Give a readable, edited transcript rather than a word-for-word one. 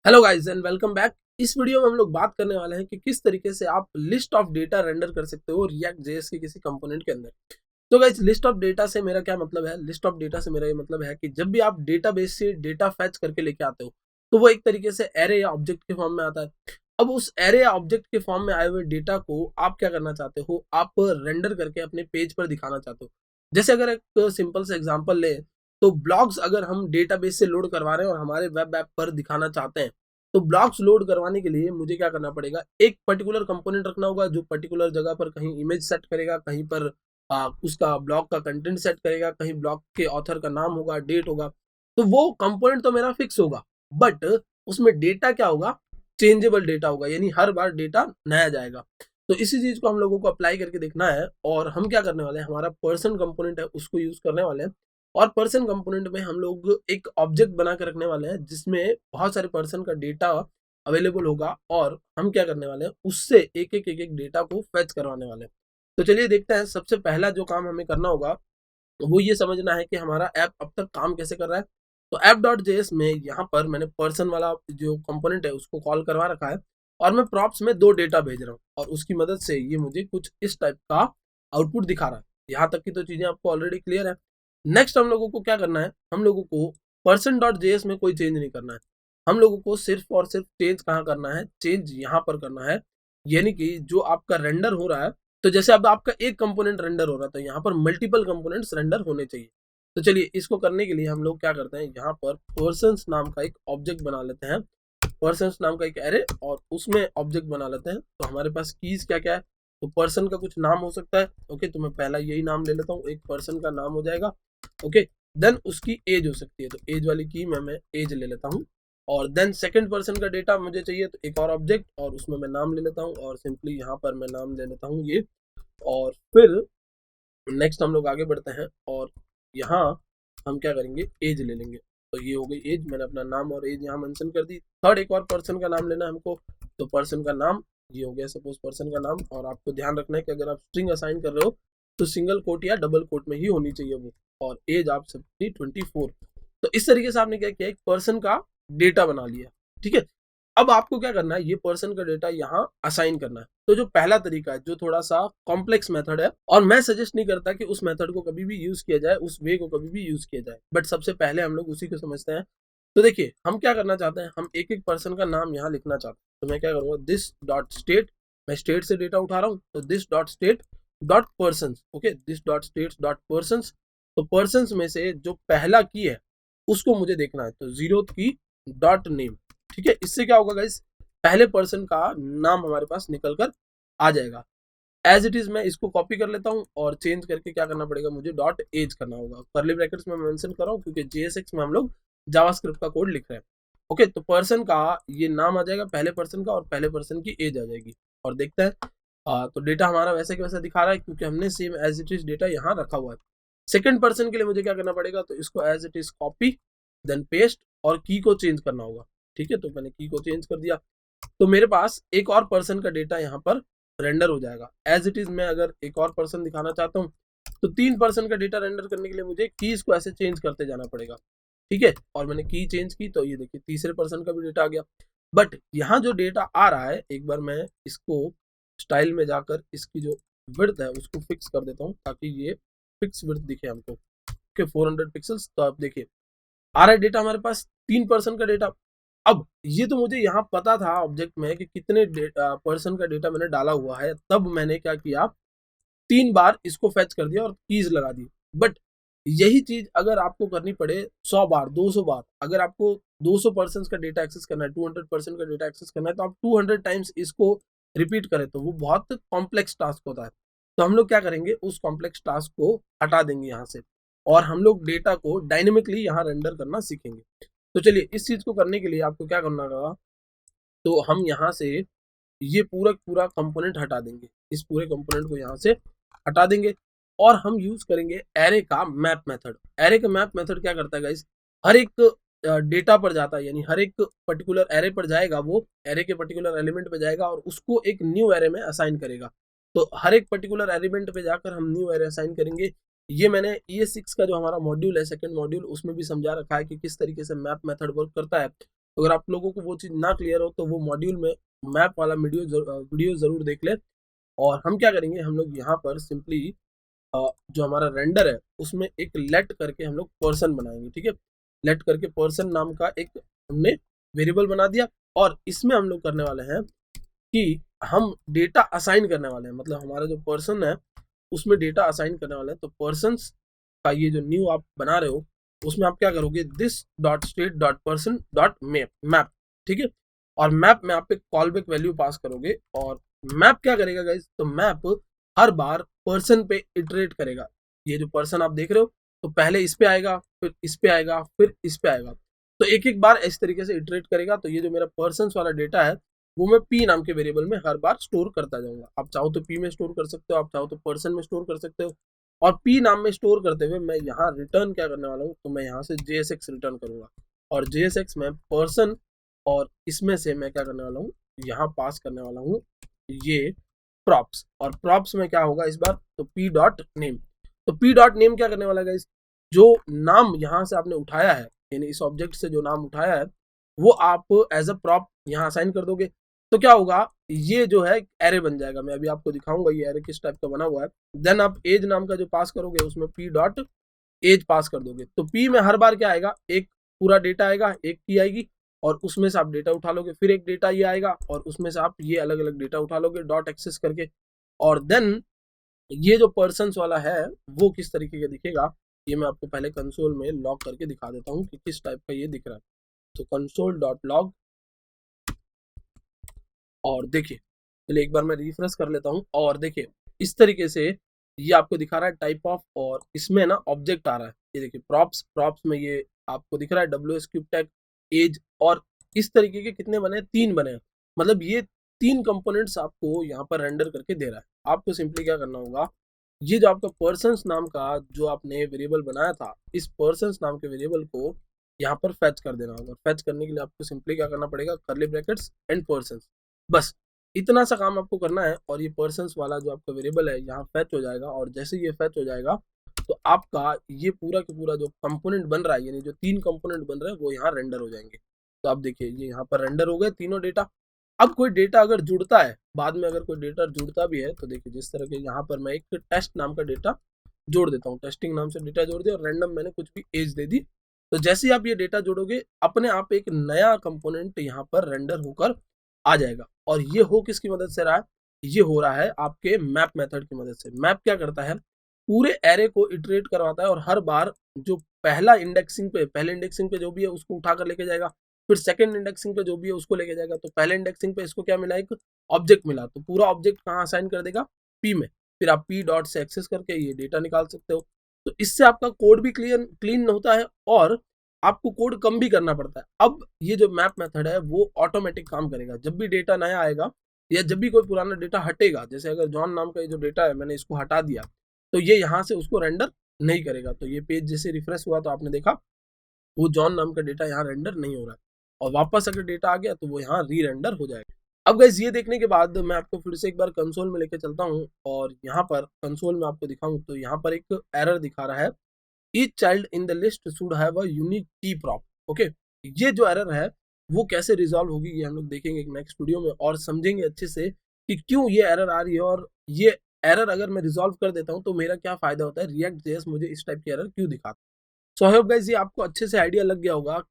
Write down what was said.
Hello guys and welcome back. इस video में हम लोग बात करने वाले हैं कि किस तरीके से आप लिस्ट ऑफ डेटा रेंडर कर सकते हो रिएक्ट जेएस के किसी कंपोनेंट के अंदर। तो गाइस, लिस्ट ऑफ डेटा से मेरा क्या मतलब है? लिस्ट ऑफ डेटा से मेरा ये मतलब है कि जब भी आप डेटाबेस से डेटा फैच करके लेके आते हो तो वो एक तरीके से एरे या ऑब्जेक्ट के फॉर्म में आता है। अब उस एरे या ऑब्जेक्ट के फॉर्म में आए हुए डेटा को आप क्या करना चाहते हो? आप रेंडर करके अपने पेज पर दिखाना चाहते हो। जैसे अगर एक सिंपल सा एग्जांपल ले, तो ब्लॉग्स अगर हम डेटाबेस से लोड करवा रहे हैं और हमारे वेब ऐप पर दिखाना चाहते हैं, तो ब्लॉक्स लोड करवाने के लिए मुझे क्या करना पड़ेगा? एक पर्टिकुलर कंपोनेंट रखना होगा जो पर्टिकुलर जगह पर कहीं इमेज सेट करेगा, कहीं पर उसका ब्लॉग का कंटेंट सेट करेगा, कहीं ब्लॉग के ऑथर का नाम होगा, डेट होगा। तो वो कंपोनेंट तो मेरा फिक्स होगा, बट उसमें डेटा क्या होगा? चेंजेबल डेटा होगा, यानी हर बार डेटा नया जाएगा। तो इसी चीज को हम लोगों को अप्लाई करके देखना है और हम क्या करने वाले हैं, हमारा पर्सन कंपोनेंट है उसको यूज करने वाले हैं। और पर्सन कंपोनेंट में हम लोग एक ऑब्जेक्ट बना के रखने वाले हैं जिसमें बहुत सारे पर्सन का डेटा अवेलेबल होगा और हम क्या करने वाले हैं, उससे एक एक डेटा को फैच करवाने वाले हैं। तो चलिए देखते हैं। सबसे पहला जो काम हमें करना होगा वो ये समझना है कि हमारा ऐप अब तक काम कैसे कर रहा है। तो ऐप डॉट जेएस में यहाँ पर मैंने पर्सन वाला जो कंपोनेंट है उसको कॉल करवा रखा है और मैं प्रॉप्स में 2 डेटा भेज रहा हूँ और उसकी मदद से ये मुझे कुछ इस टाइप का आउटपुट दिखा रहा है। यहाँ तक की तो चीजें आपको ऑलरेडी क्लियर है। नेक्स्ट हम लोगों को क्या करना है, हम लोगों को पर्सन डॉट जेएस में कोई चेंज नहीं करना है। हम लोगों को सिर्फ और सिर्फ चेंज कहाँ करना है? चेंज यहाँ पर करना है। यानी कि जो आपका रेंडर हो रहा है, तो जैसे अब आपका एक कंपोनेंट रेंडर हो रहा था, यहाँ पर मल्टीपल कंपोनेंट्स रेंडर होने चाहिए। तो चलिए इसको करने के लिए हम लोग क्या करते हैं, यहाँ पर पर्सन्स नाम का एक ऑब्जेक्ट बना लेते हैं, पर्सन्स नाम का एक एरे, और उसमें ऑब्जेक्ट बना लेते हैं। तो हमारे पास कीज क्या क्या है? तो पर्सन का कुछ नाम हो सकता है। ओके, तो मैं पहला यही नाम ले लेता हूँ, एक पर्सन का नाम हो जाएगा। ओके, देन उसकी एज हो सकती है, तो एज वाली की मैं एज ले लेता हूँ। और देन सेकंड पर्सन का डेटा मुझे चाहिए, तो एक और ऑब्जेक्ट और उसमें मैं नाम ले लेता हूँ और सिंपली यहाँ पर मैं नाम ले लेता हूँ ये। और फिर नेक्स्ट हम लोग आगे बढ़ते हैं और यहाँ हम क्या करेंगे, एज ले लेंगे। तो ये हो गई एज, मैंने अपना नाम और एज यहाँ मेंशन कर दी। थर्ड एक और पर्सन का नाम लेना है हमको, तो पर्सन का नाम ये हो गया, सपोज पर्सन का नाम। और आपको ध्यान रखना है कि अगर आप स्ट्रिंग असाइन कर रहे हो तो सिंगल कोट या डबल कोट में ही होनी चाहिए वो। और एज आप सबकी 24। तो इस तरीके से आपने क्या किया, एक पर्सन का डेटा बना लिया। ठीक है, अब आपको क्या करना है, ये पर्सन का डेटा यहाँ असाइन करना है। तो जो पहला तरीका है, जो थोड़ा सा कॉम्प्लेक्स मेथड है, और मैं सजेस्ट नहीं करता कि उस मेथड को कभी भी यूज किया जाए, उस वे को कभी भी यूज किया जाए, बट सबसे पहले हम लोग उसी को समझते हैं। तो देखिए हम क्या करना चाहते हैं, हम एक एक पर्सन का नाम यहाँ लिखना चाहते हैं। तो मैं क्या करूंगा, दिस डॉट स्टेट, मैं स्टेट से डेटा उठा रहा हूँ, तो this dot state dot person. Okay, this dot state dot person. तो पर्सन में से जो पहला की है उसको मुझे देखना है, तो जीरो की डॉट नेम। ठीक है, इससे क्या होगा गाइस, पहले पर्सन का नाम हमारे पास निकल कर आ जाएगा। एज इट इज मैं इसको कॉपी कर लेता हूँ और चेंज करके क्या करना पड़ेगा, मुझे डॉट एज करना होगा। कर्ली ब्रैकेट्स में मेंशन कर रहा हूँ क्योंकि जेएसएक्स में हम लोग जावास्क्रिप्ट का कोड लिख रहे हैं। ओके, तो पर्सन का ये नाम आ जाएगा पहले पर्सन का और पहले पर्सन की एज आ जाएगी। और देखते हैं तो डेटा हमारा वैसे के वैसा दिखा रहा है क्योंकि हमने same as it is data यहाँ रखा हुआ है। सेकंड पर्सन के लिए मुझे क्या करना पड़ेगा, तो इसको as it is copy, then paste, और की को चेंज करना होगा। ठीक है, तो मैंने की को चेंज कर दिया। तो मेरे पास एक और पर्सन का डेटा यहाँ पर रेंडर हो जाएगा। एज इट इज मैं अगर एक और पर्सन दिखाना चाहता हूँ तो 3 पर्सन का डेटा रेंडर करने के लिए मुझे कीज को ऐसे चेंज करते जाना पड़ेगा। ठीक है, और मैंने की चेंज की तो ये देखिए तीसरे पर्सन का भी डेटा आ गया। बट यहाँ जो डेटा आ रहा है, एक बार मैं इसको स्टाइल में जाकर इसकी जो विड्थ है उसको फिक्स कर देता हूँ ताकि ये फिक्स विड्थ दिखे हमको। Okay, 400 pixels. तो आप देखिए आ रहा है डेटा हमारे पास 3 पर्सन का डेटा। अब ये तो मुझे यहाँ पता था ऑब्जेक्ट में कि कितने पर्सन का डेटा मैंने डाला हुआ है, तब मैंने क्या किया, 3 बार इसको फैच कर दिया और कीज लगा दी। बट यही चीज अगर आपको करनी पड़े 100 बार, 200 बार, अगर आपको 200 पर्सन का डेटा एक्सेस करना है, 200 पर्सन का डेटा एक्सेस करना है, तो आप 200 टाइम्स इसको रिपीट करें तो वो बहुत कॉम्प्लेक्स टास्क होता है। तो हम लोग क्या करेंगे, उस कॉम्प्लेक्स टास्क को हटा देंगे यहाँ से और हम लोग डेटा को डायनेमिकली यहाँ रेंडर करना सीखेंगे। तो चलिए इस चीज को करने के लिए आपको क्या करना होगा, तो हम यहाँ से ये पूरा पूरा कंपोनेंट हटा देंगे, इस पूरे कंपोनेंट को यहाँ से हटा देंगे और हम यूज करेंगे एरे का मैप मेथड। एरे का मैप मेथड क्या करता है गाइस, हर एक डेटा पर जाता है, यानी हर एक पर्टिकुलर एरे पर जाएगा, वो एरे के पर्टिकुलर एलिमेंट पे जाएगा और उसको एक न्यू एरे में असाइन करेगा। तो हर एक पर्टिकुलर एलिमेंट पे जाकर हम न्यू एरे असाइन करेंगे। ये मैंने ES6 का जो हमारा मॉड्यूल है, सेकंड मॉड्यूल, उसमें भी समझा रखा है कि किस तरीके से मैप मेथड वर्क करता है। तो अगर आप लोगों को वो चीज़ ना क्लियर हो तो वो मॉड्यूल में मैप वाला वीडियो ज़रूर देख ले। और हम क्या करेंगे, हम लोग यहाँ पर सिंपली जो हमारा रेंडर है उसमें एक लेट करके हम लोग पर्सन बनाएंगे, ठीक है। लेट करके पर्सन नाम का एक हमने वेरिएबल बना दिया, और इसमें हम लोग करने वाले हैं कि हम डेटा असाइन करने वाले हैं, मतलब हमारा जो पर्सन है उसमें डेटा असाइन करने वाले हैं। तो पर्सन का ये जो न्यू आप बना रहे हो उसमें आप क्या करोगे, this dot state dot person dot map, ठीक है। और मैप में आप एक कॉल बैक वैल्यू पास करोगे, और मैप क्या करेगा गाइज, तो मैप हर बार पर्सन पे इटरेट करेगा। ये जो पर्सन आप देख रहे हो तो पहले इस पे आएगा, फिर इस पे आएगा, फिर इस पे आएगा, तो एक एक बार इस तरीके से इटरेट करेगा। तो ये जो मेरा पर्सन वाला डेटा है वो मैं पी नाम के वेरिएबल में हर बार स्टोर करता जाऊंगा। आप चाहो तो पी में स्टोर कर सकते हो, आप चाहो तो पर्सन में स्टोर कर सकते हो। और पी नाम में स्टोर करते हुए मैं यहाँ रिटर्न क्या करने वाला हूँ, तो मैं यहाँ से JSX रिटर्न करूंगा, और JSX में पर्सन, और इसमें से मैं क्या करने वाला हूँ, यहाँ पास करने वाला हूँ ये प्रॉप्स। और प्रॉप्स में क्या होगा इस बार, तो पी डॉट नेम। तो पी डॉट नेम क्या करने वाला है, जो नाम यहाँ से आपने उठाया है, यानी इस ऑब्जेक्ट से जो नाम उठाया है वो आप एज अ प्रॉप यहाँ असाइन कर दोगे। तो क्या होगा, ये जो है एरे बन जाएगा। मैं अभी आपको दिखाऊंगा ये एरे किस टाइप का बना हुआ है। देन आप एज नाम का जो पास करोगे उसमें पी डॉट एज पास कर दोगे। तो पी में हर बार क्या आएगा, एक पूरा डेटा आएगा, एक पी आएगी, और उसमें से आप डेटा उठा लोगे, फिर एक डेटा ये आएगा और उसमें से आप ये अलग अलग डेटा उठा लोगे डॉट एक्सेस करके। और देन ये जो पर्सन वाला है वो किस तरीके का दिखेगा, ये मैं आपको पहले कंसोल में लॉग करके दिखा देता हूँ कि किस टाइप का ये दिख रहा है। तो कंसोल डॉट लॉग, और देखिए चलिए एक बार मैं रिफ्रेश कर लेता हूँ, और देखिए इस तरीके से ये आपको दिखा रहा है टाइप ऑफ, और इसमें ना ऑब्जेक्ट आ रहा है। ये देखिए प्रॉप्स में ये आपको दिख रहा है WS क्यूब टैग एज, और इस तरीके के कितने बने हैं, 3 बने हैं। मतलब ये 3 कंपोनेंट्स आपको यहाँ पर रेंडर करके दे रहा है। आपको सिंपली क्या करना होगा, ये जो आपका पर्सन्स नाम का जो आपने वेरिएबल बनाया था, इस पर्सन्स नाम के वेरिएबल को यहाँ पर फैच कर देना होगा। फैच करने के लिए आपको सिंपली क्या करना पड़ेगा, कर्ली ब्रैकेट्स एंड पर्सन्स, बस इतना सा काम आपको करना है। और ये पर्सन्स वाला जो आपका वेरिएबल है यहाँ फैच हो जाएगा, और जैसे ये फैच हो जाएगा तो आपका ये पूरा का पूरा जो कंपोनेंट बन रहा है, यानी जो 3 कंपोनेंट बन रहे हैं वो यहाँ रेंडर हो जाएंगे। तो आप देखिए ये यहाँ पर रेंडर हो गए तीनों डेटा। अब कोई डेटा अगर जुड़ता है बाद में, अगर कोई डेटा जुड़ता भी है तो देखिए जिस तरह के यहाँ पर मैं एक टेस्ट नाम का डेटा जोड़ देता हूँ, टेस्टिंग नाम से डेटा जोड़ दिया और रैंडम मैंने कुछ भी एज दे दी। तो जैसे ही आप ये डेटा जोड़ोगे अपने आप एक नया कंपोनेंट यहाँ पर रेंडर होकर आ जाएगा। और ये हो किसकी मदद से रहा है, ये हो रहा है आपके मैप मेथड की मदद से। मैप क्या करता है, पूरे एरे को इटरेट करवाता है, और हर बार जो पहले इंडेक्सिंग पे जो भी है उसको उठा कर लेके जाएगा, फिर सेकंड इंडेक्सिंग पे जो भी है उसको लेके जाएगा। तो पहले इंडेक्सिंग पे इसको क्या मिला, एक ऑब्जेक्ट मिला, तो पूरा ऑब्जेक्ट कहाँ असाइन कर देगा, पी में। फिर आप पी डॉट से एक्सेस करके ये डेटा निकाल सकते हो। तो इससे आपका कोड भी क्लीन होता है, और आपको कोड कम भी करना पड़ता है। अब ये जो मैप मेथड है वो ऑटोमेटिक काम करेगा। जब भी डेटा नया आएगा या जब भी कोई पुराना डेटा हटेगा, जैसे अगर जॉन नाम का ये जो डेटा है मैंने इसको हटा दिया, तो ये यहाँ से उसको रेंडर नहीं करेगा। तो ये पेज जैसे रिफ्रेश हुआ तो आपने देखा वो जॉन नाम का डेटा यहाँ रेंडर नहीं हो रहा है, और वापस अगर डेटा आ गया तो वो यहाँ री रेंडर हो जाएगा। अब गाइस ये देखने के बाद मैं आपको फिर से एक बार कंसोल में लेके चलता हूँ, और यहाँ पर कंसोल में आपको दिखाऊं तो यहाँ पर एक एरर दिखा रहा है, each child in the list should have a unique की प्रॉप। ओके, ये जो एरर है वो कैसे रिजॉल्व होगी ये हम लोग देखेंगे नेक्स्ट वीडियो में, और समझेंगे अच्छे से कि क्यों ये एरर आ रही है, और ये एरर अगर मैं रिजॉल्व कर देता हूँ तो मेरा क्या फायदा होता है, रिएक्ट जेएस मुझे इस टाइप की एरर क्यों दिखाता है। सो आई होप गाइस ये आपको अच्छे से आइडिया लग गया होगा